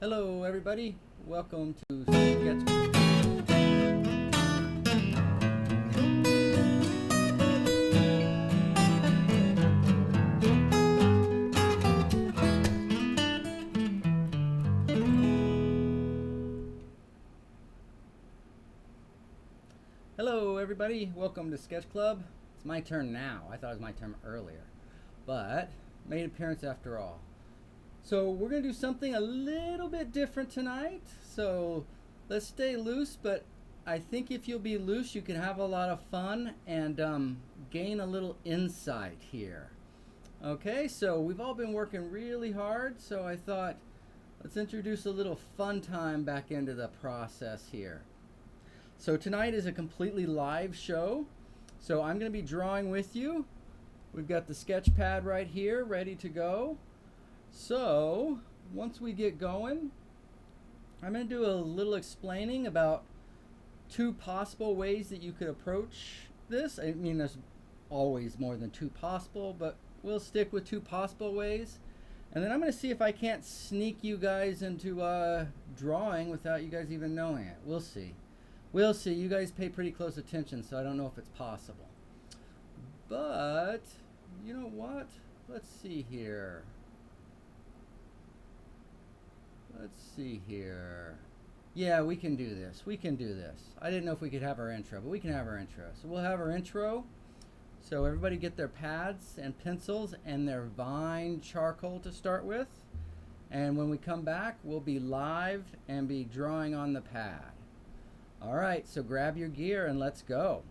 Hello everybody, welcome to Sketch. Hello everybody, welcome to Sketch Club. It's my turn now. I thought it was my turn earlier, but made an appearance after all. So we're gonna do something a little bit different tonight. So let's stay loose, but I think if you'll be loose, you can have a lot of fun and gain a little insight here. Okay, so we've all been working really hard, so I thought let's introduce a little fun time back into the process here. So tonight is a completely live show. So I'm going to be drawing with you. We've got the sketch pad right here ready to go. So once we get going, I'm going to do a little explaining about two possible ways that you could approach this. I mean, there's always more than two possible, but we'll stick with two possible ways. And then I'm going to see if I can't sneak you guys into drawing without you guys even knowing it. We'll see. We'll see. You guys pay pretty close attention, so I don't know if it's possible. But, you know what? Let's see here. Let's see here. Yeah, we can do this. We can do this. I didn't know if we could have our intro, but we can have our intro. So we'll have our intro. So everybody get their pads and pencils and their Vine charcoal to start with. And when we come back, we'll be live and be drawing on the pad. All right, so grab your gear and let's go.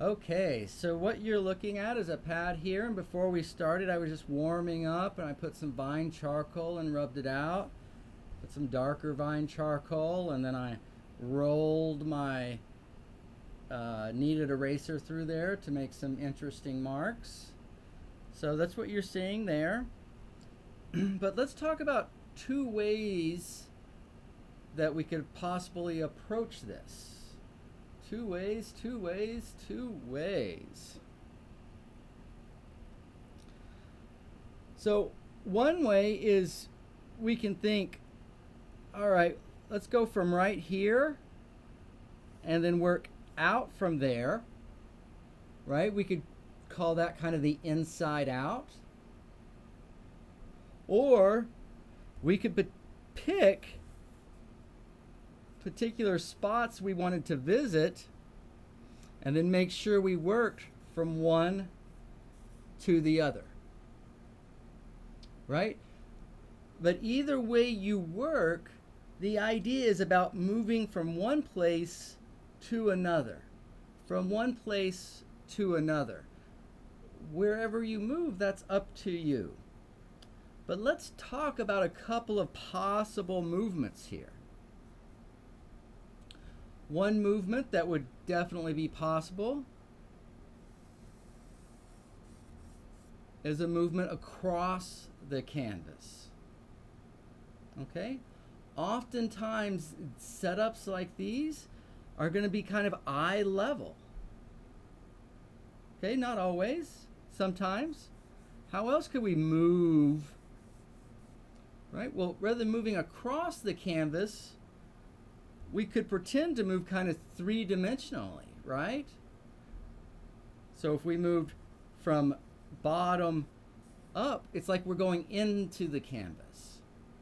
Okay, so what you're looking at is a pad here, and before we started I was just warming up and I put some Vine charcoal and rubbed it out. Put some darker Vine charcoal, and then I rolled my kneaded eraser through there to make some interesting marks. So that's what you're seeing there. But let's talk about two ways that we could possibly approach this. Two ways. So one way is we can think, all right, let's go from right here and then work out from there, right? We could call that kind of the inside out. Or we could pick particular spots we wanted to visit and then make sure we worked from one to the other, right? But either way you work, the idea is about moving from one place to another, from one place to another. Wherever you move, that's up to you. But let's talk about a couple of possible movements here. One movement that would definitely be possible is a movement across the canvas. Okay? Oftentimes, setups like these are going to be kind of eye level. Okay, not always, sometimes. How else could we move? Right? Well, rather than moving across the canvas, we could pretend to move kind of three-dimensionally, right? So if we moved from bottom up, it's like we're going into the canvas.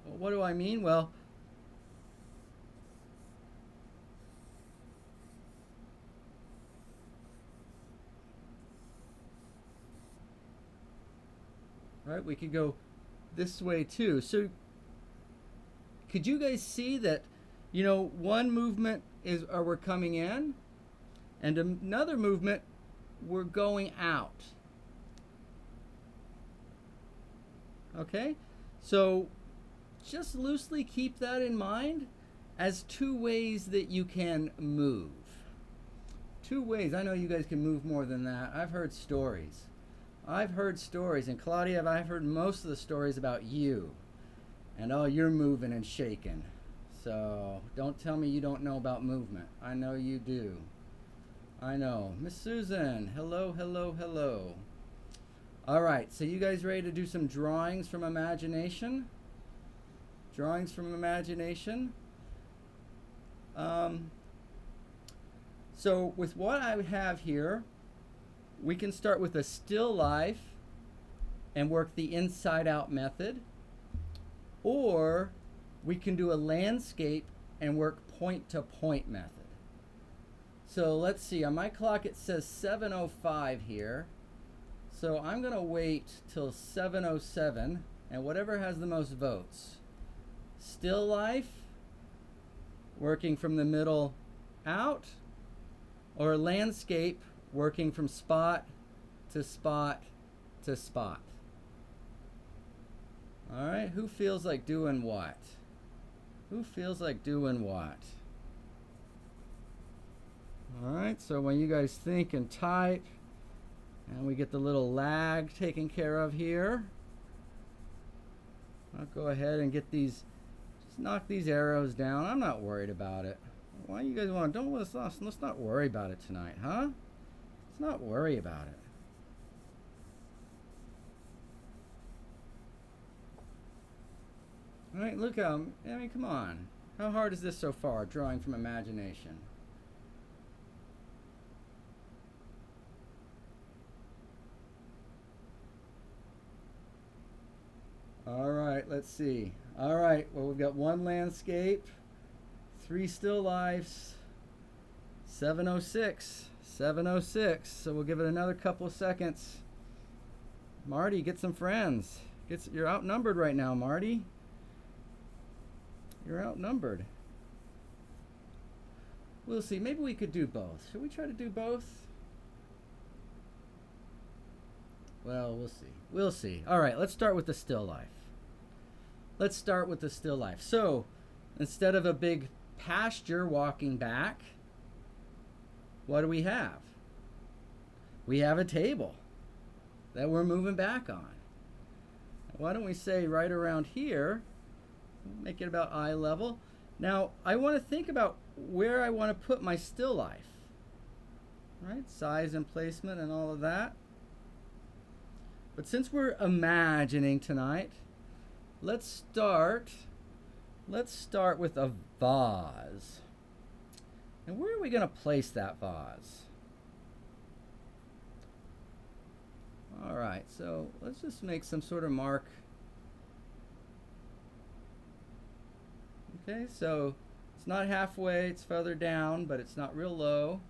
Well, what do I mean? Well, right, we could go this way too. So could you guys see that, you know, one movement is we're coming in, and another movement we're going out. Okay? So just loosely keep that in mind as two ways that you can move. Two ways. I know you guys can move more than that. I've heard stories. I've heard stories, and Claudia, I've heard most of the stories about you. And oh, you're moving and shaking. So don't tell me you don't know about movement. I know you do. I know. Miss Susan, hello, hello, hello. All right, so you guys ready to do some drawings from imagination? Drawings from imagination. So with what I have here, we can start with a still life and work the inside out method. Or we can do a landscape and work point to point method. So let's see, on my clock it says 7:05 here. So I'm going to wait till 7:07 and whatever has the most votes. Still life, working from the middle out, or landscape, working from spot to spot to spot. All right, who feels like doing what? Who feels like doing what? All right, so when you guys think and type, and we get the little lag taken care of here, I'll go ahead and get these, just knock these arrows down. I'm not worried about it. Why you guys want to, let's not worry about it tonight, huh? Let's not worry about it. All right, look, I mean, come on. How hard is this so far, drawing from imagination? All right, let's see. All right, well, we've got one landscape, 3 still lifes, 7:06, 7:06. So we'll give it another couple of seconds. Marty, get some friends. You're outnumbered right now, Marty. You're outnumbered. We'll see. Maybe we could do both. Should we try to do both? Well, we'll see. We'll see. All right, let's start with the still life. Let's start with the still life. So, instead of a big pasture walking back, what do we have? We have a table that we're moving back on. Why don't we say right around here, make it about eye level. Now, I want to think about where I want to put my still life. Right? Size and placement and all of that. But since we're imagining tonight, let's start with a vase. And where are we going to place that vase? All right, so let's just make some sort of mark. Okay, so it's not halfway, it's further down, but it's not real low.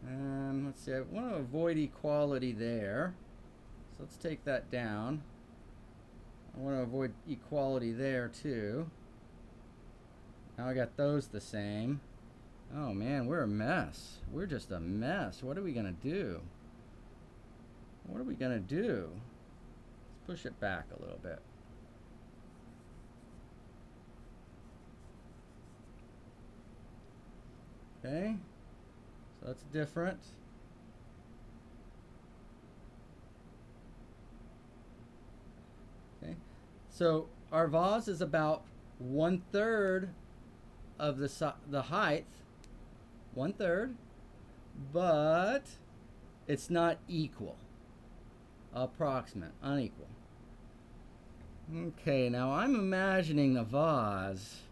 And let's see, I want to avoid equality there. So let's take that down. I want to avoid equality there too. Now I got those the same. Oh man, we're a mess. We're just a mess. What are we going to do? What are we going to do? Let's push it back a little bit. Okay, so that's different. Okay, so our vase is about 1/3 of the height, 1/3, but it's not equal. Approximate, unequal. Okay, now I'm imagining the vase.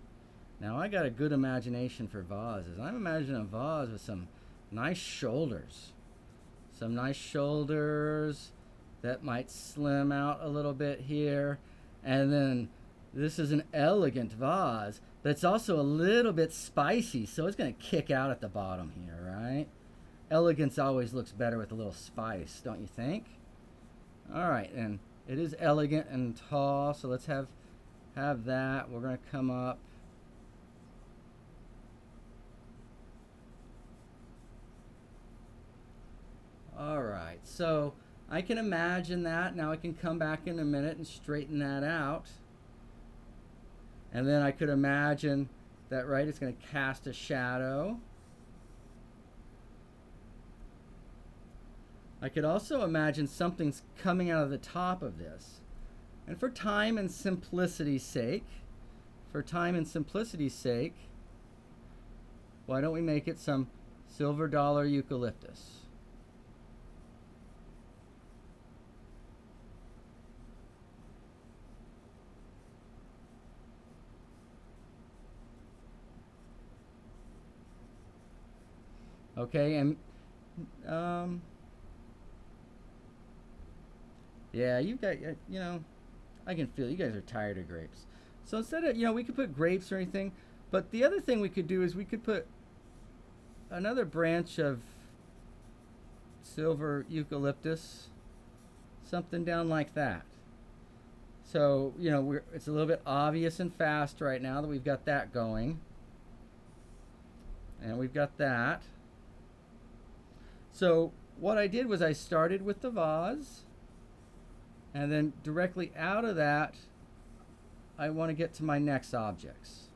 Now I got a good imagination for vases. I'm imagining a vase with some nice shoulders. Some nice shoulders that might slim out a little bit here. And then this is an elegant vase, but it's also a little bit spicy, so it's going to kick out at the bottom here, right? Elegance always looks better with a little spice, don't you think? All right, and it is elegant and tall, so let's have that. We're going to come up. All right, so I can imagine that. Now I can come back in a minute and straighten that out. And then I could imagine that right? It's going to cast a shadow. I could also imagine something's coming out of the top of this. And for time and simplicity's sake, why don't we make it some silver dollar eucalyptus? Okay, and yeah, you got, I can feel you guys are tired of grapes. So instead of, we could put grapes or anything, but the other thing we could do is we could put another branch of silver eucalyptus, something down like that. So, it's a little bit obvious and fast right now that we've got that going. And we've got that. So what I did was I started with the vase, and then directly out of that, I want to get to my next objects.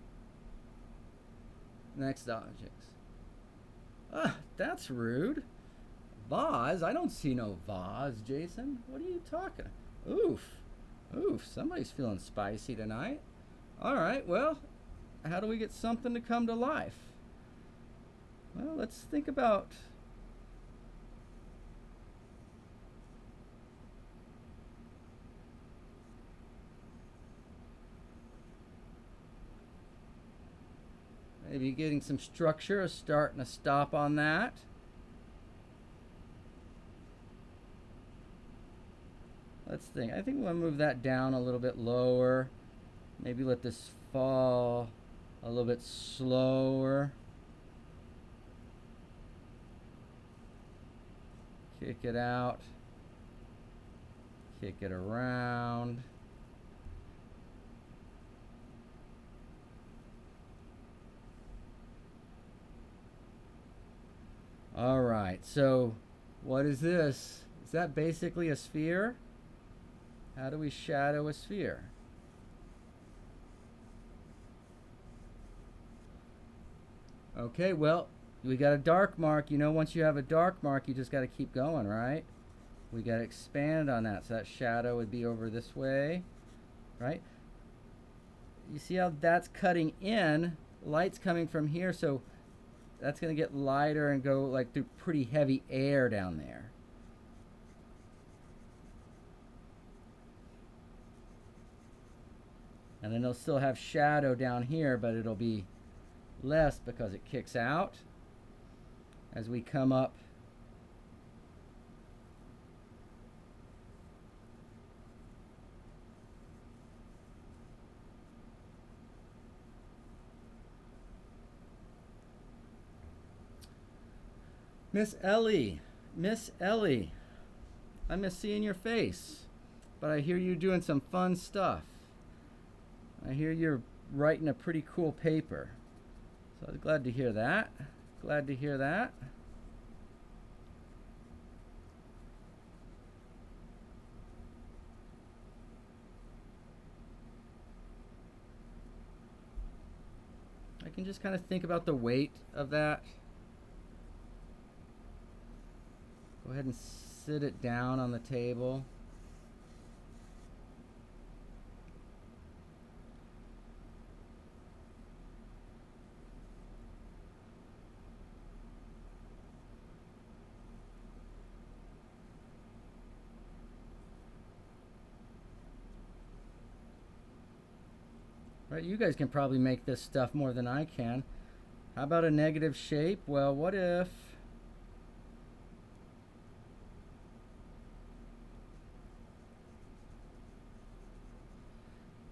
Ah, that's rude. Vase? I don't see no vase, Jason. What are you talking? Oof, somebody's feeling spicy tonight. All right, well, how do we get something to come to life? Well, let's think about... maybe getting some structure, a start and a stop on that. Let's think. I think we'll move that down a little bit lower. Maybe let this fall a little bit slower. Kick it out. Kick it around. All right, so what is this? Is that basically a sphere? How do we shadow a sphere? Okay, well, we got a dark mark. Once you have a dark mark, you just got to keep going, right? We got to expand on that. So that shadow would be over this way, right? You see how that's cutting in? Light's coming from here, so that's going to get lighter and go like through pretty heavy air down there. And then it'll still have shadow down here, but it'll be less because it kicks out as we come up. Miss Ellie, I miss seeing your face, but I hear you're doing some fun stuff. I hear you're writing a pretty cool paper. So I was glad to hear that. I can just kind of think about the weight of that. Go ahead and sit it down on the table. Right, you guys can probably make this stuff more than I can. How about a negative shape? Well, what if...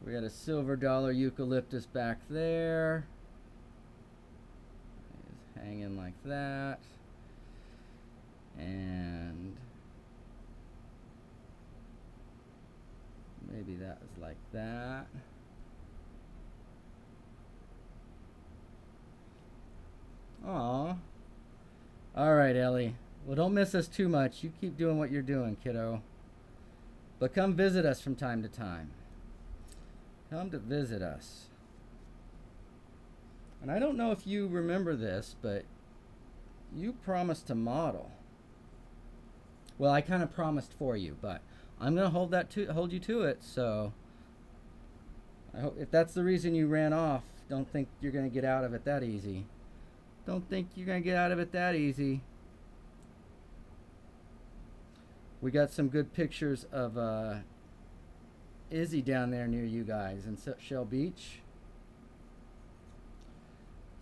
we got a silver dollar eucalyptus back there. It's hanging like that. And maybe that was like that. Aw. All right, Ellie. Well, don't miss us too much. You keep doing what you're doing, kiddo. But come visit us from time to time. Come to visit us. And I don't know if you remember this, but you promised to model. Well, I kind of promised for you, but I'm gonna hold you to it. So I hope if that's the reason you ran off, don't think you're gonna get out of it that easy. Don't think you're gonna get out of it that easy. We got some good pictures of Izzy down there near you guys in Shell Beach.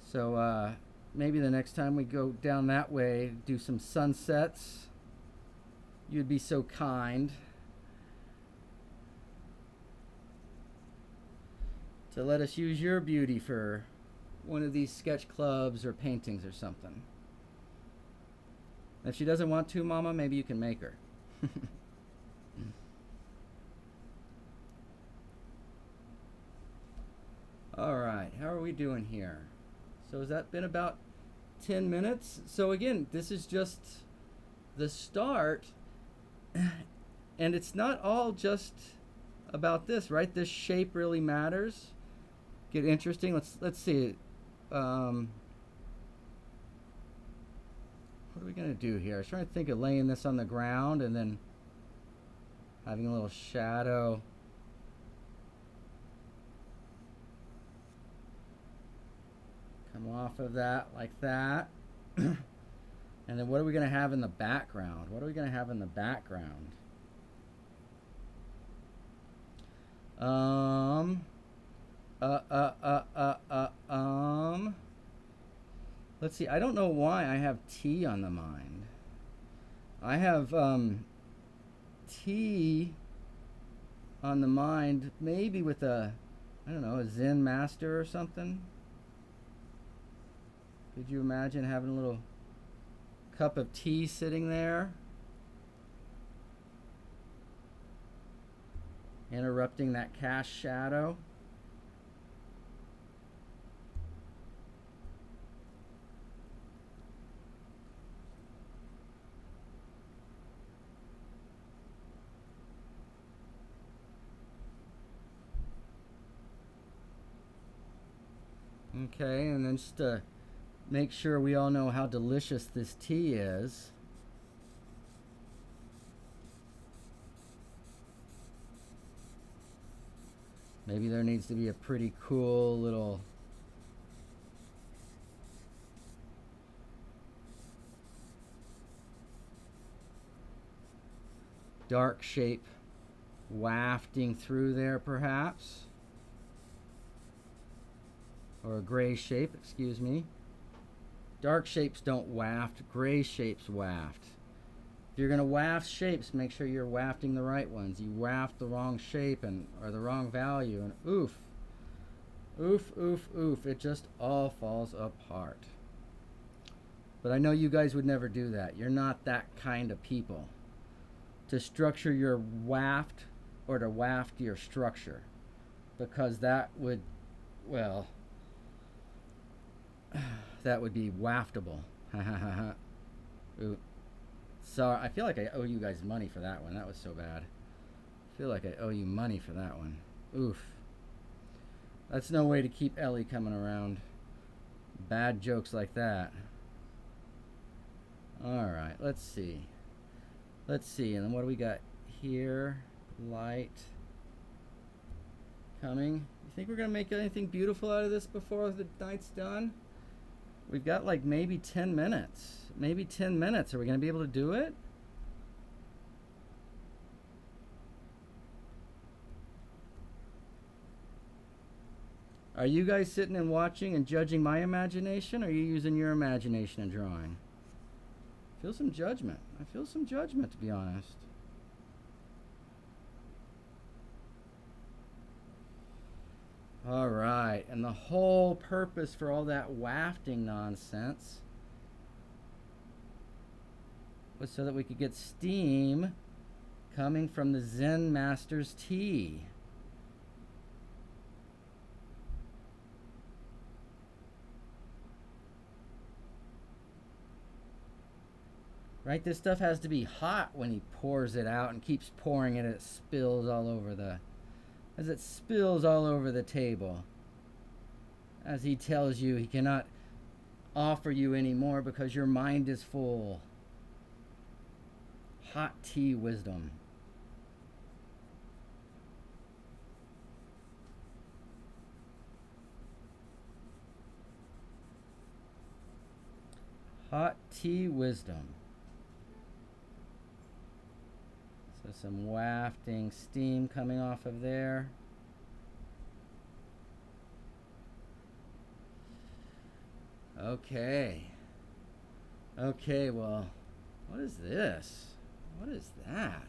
So maybe the next time we go down that way, do some sunsets. You'd be so kind to let us use your beauty for one of these sketch clubs or paintings or something. If she doesn't want to, Mama, maybe you can make her. All right, how are we doing here? So has that been about 10 minutes? So again, this is just the start, and it's not all just about this, right? This shape really matters. Get interesting. Let's see. What are we gonna do here? I was trying to think of laying this on the ground and then having a little shadow. Come off of that like that. And then what are we gonna have in the background? What are we gonna have in the background? Let's see. I don't know why I have tea on the mind. I have tea on the mind, maybe with a, I don't know, a Zen master or something. Could you imagine having a little cup of tea sitting there? Interrupting that cast shadow. Okay, and then just to make sure we all know how delicious this tea is. Maybe there needs to be a pretty cool little dark shape wafting through there, perhaps. Or a gray shape, excuse me. Dark shapes don't waft, gray shapes waft. If you're gonna waft shapes, make sure you're wafting the right ones. You waft the wrong shape or the wrong value, and oof, oof, oof, oof, it just all falls apart. But I know you guys would never do that. You're not that kind of people. To structure your waft or to waft your structure, because that would, well, that would be waftable. Ooh. Sorry, I feel like I owe you guys money for that one. That was so bad. I feel like I owe you money for that one. Oof. That's no way to keep Ellie coming around. Bad jokes like that. Alright, let's see. Let's see, and then what do we got here? Light. Coming. You think we're going to make anything beautiful out of this before the night's done? We've got like maybe 10 minutes. Maybe 10 minutes. Are we going to be able to do it? Are you guys sitting and watching and judging my imagination, or are you using your imagination and drawing? I feel some judgment. I feel some judgment, to be honest. All right, and the whole purpose for all that wafting nonsense was so that we could get steam coming from the Zen Master's tea. Right, this stuff has to be hot when he pours it out and keeps pouring it, it spills all over the, as it spills all over the table. as he tells you he cannot offer you anymore because your mind is full. Hot tea wisdom. Hot tea wisdom. So some wafting steam coming off of there. Okay. Okay, well, what is this? What is that?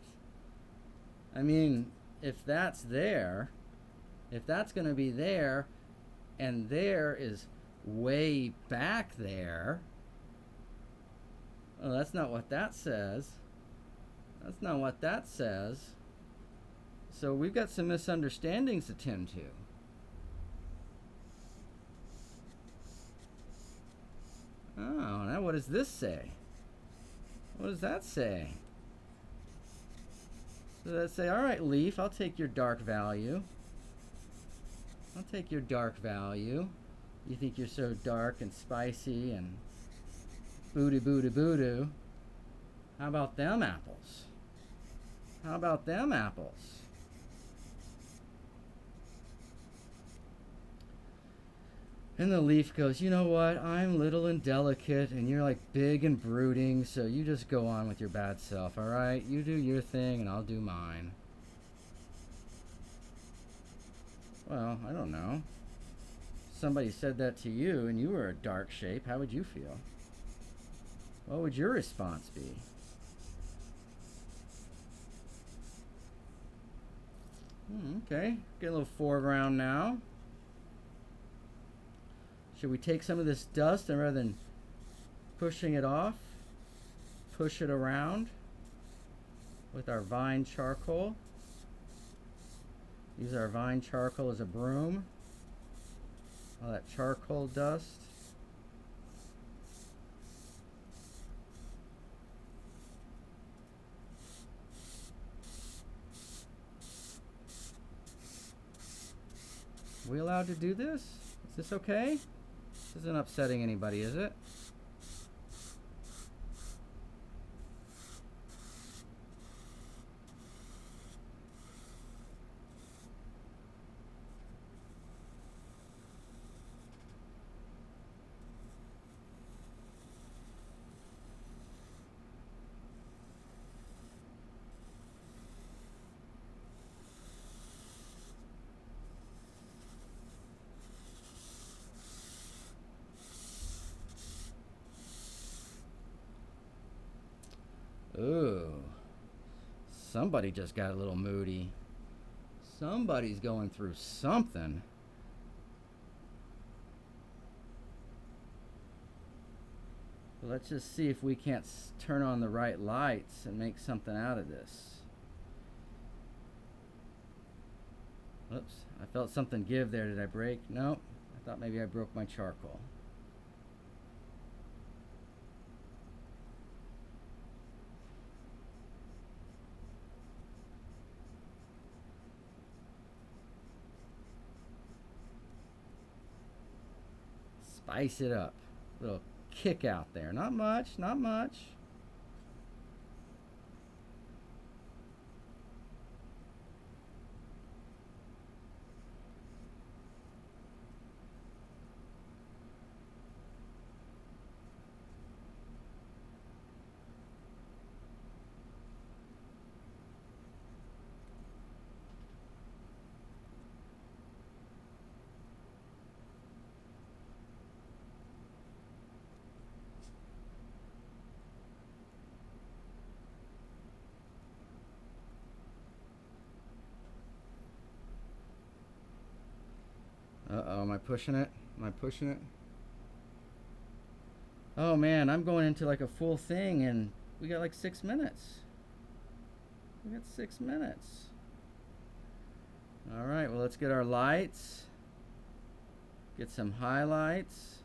I mean, if that's there, if that's going to be there, and there is way back there, well, that's not what that says. That's not what that says. So we've got some misunderstandings to tend to. Oh, now what does this say? What does that say? Does that say, all right, Leaf, I'll take your dark value. I'll take your dark value. You think you're so dark and spicy and boo-doo. How about them apples? How about them apples? And the Leaf goes, you know what? I'm little and delicate, and you're like big and brooding, so you just go on with your bad self, all right? You do your thing, and I'll do mine. Well, I don't know. Somebody said that to you, and you were a dark shape. How would you feel? What would your response be? Okay, get a little foreground now. Should we take some of this dust and rather than pushing it off, push it around with our vine charcoal? Use our vine charcoal as a broom. All that charcoal dust. Are we allowed to do this? Is this okay? This isn't upsetting anybody, is it? Ooh. Somebody just got a little moody. Somebody's going through something. But let's just see if we can't turn on the right lights and make something out of this. Oops, I felt something give there. Did I break? Nope. I thought maybe I broke my charcoal. Spice it up. A little kick out there. Not much, not much. Uh-oh, am I pushing it? Am I pushing it? Oh man, I'm going into like a full thing and we got like 6 minutes. We got 6 minutes. All right, well, let's get our lights. Get some highlights.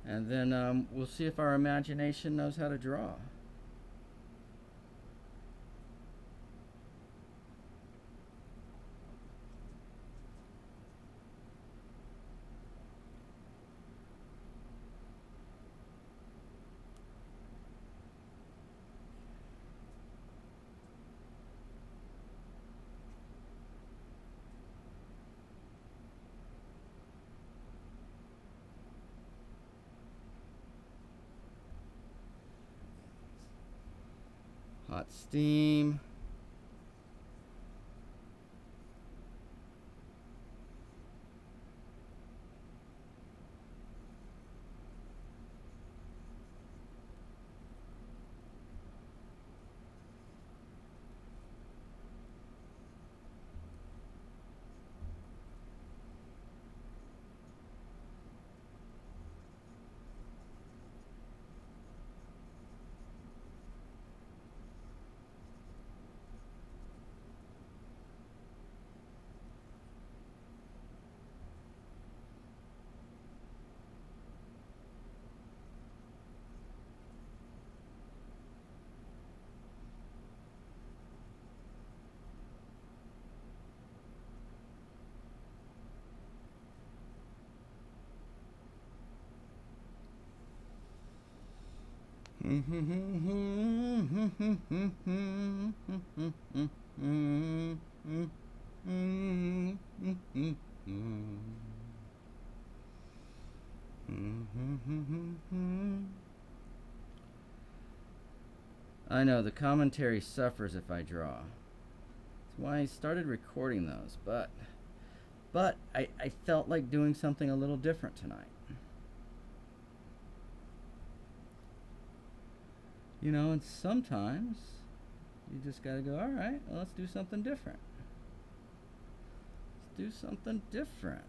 And then we'll see if our imagination knows how to draw. hot steam. I know the commentary suffers if I draw. That's why I started recording those, but I felt like doing something a little different tonight. You know, and sometimes you just gotta go, all right, well, let's do something different. Let's do something different.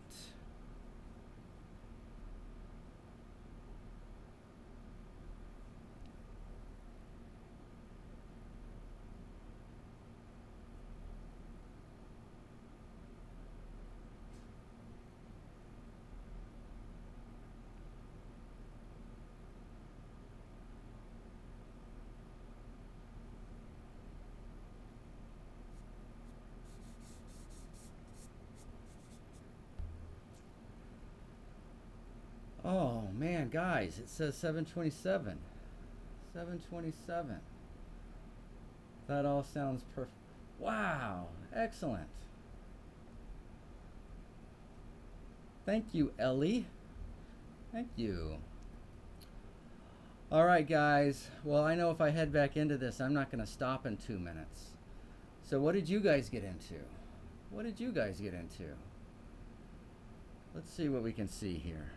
Oh man, guys, it says 7:27. 7:27. That all sounds perfect. Wow, excellent. Thank you, Ellie. Thank you. All right, guys. Well, I know if I head back into this, I'm not going to stop in 2 minutes. So what did you guys get into? What did you guys get into? Let's see what we can see here.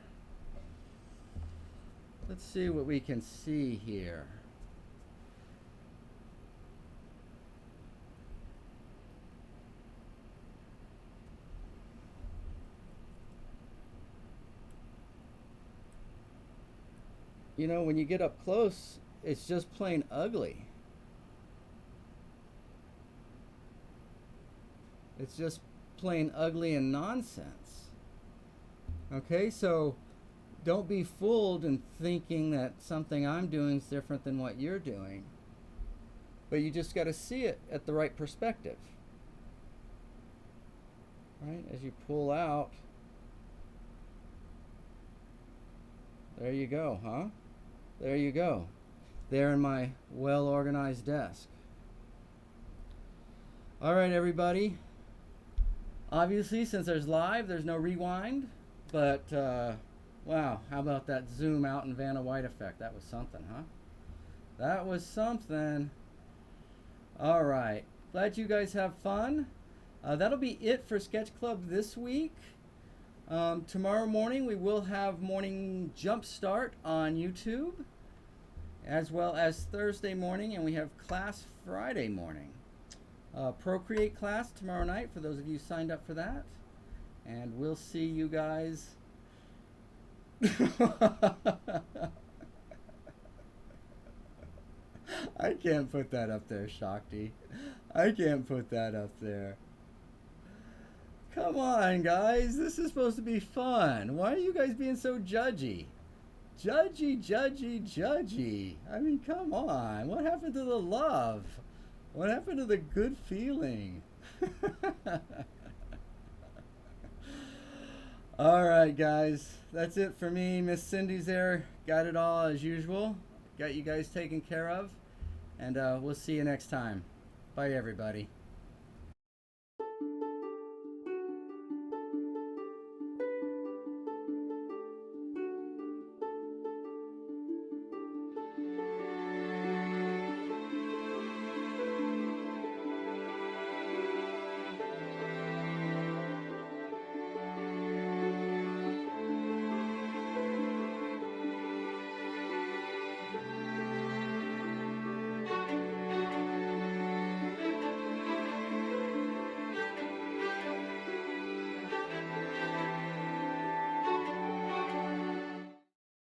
Let's see what we can see here. You know, when you get up close, it's just plain ugly. It's just plain ugly and nonsense. Okay, so don't be fooled in thinking that something I'm doing is different than what you're doing. But you just got to see it at the right perspective. Right? As you pull out, there you go, huh? There you go. There in my well-organized desk. All right, everybody. Obviously, since there's live, there's no rewind. But, wow, how about that zoom out and Vanna White effect? That was something, huh? That was something. All right. Glad you guys have fun. That'll be it for Sketch Club this week. Tomorrow morning we will have morning jump start on YouTube, as well as Thursday morning, and we have class Friday morning. Procreate class tomorrow night for those of you signed up for that. And we'll see you guys. I can't put that up there, Shakti. I can't put that up there. Come on, guys. This is supposed to be fun. Why are you guys being so judgy? Judgy, judgy, judgy. I mean, come on. What happened to the love? What happened to the good feeling? All right, guys. That's it for me. Miss Cindy's there. Got it all as usual. Got you guys taken care of. And we'll see you next time. Bye, everybody.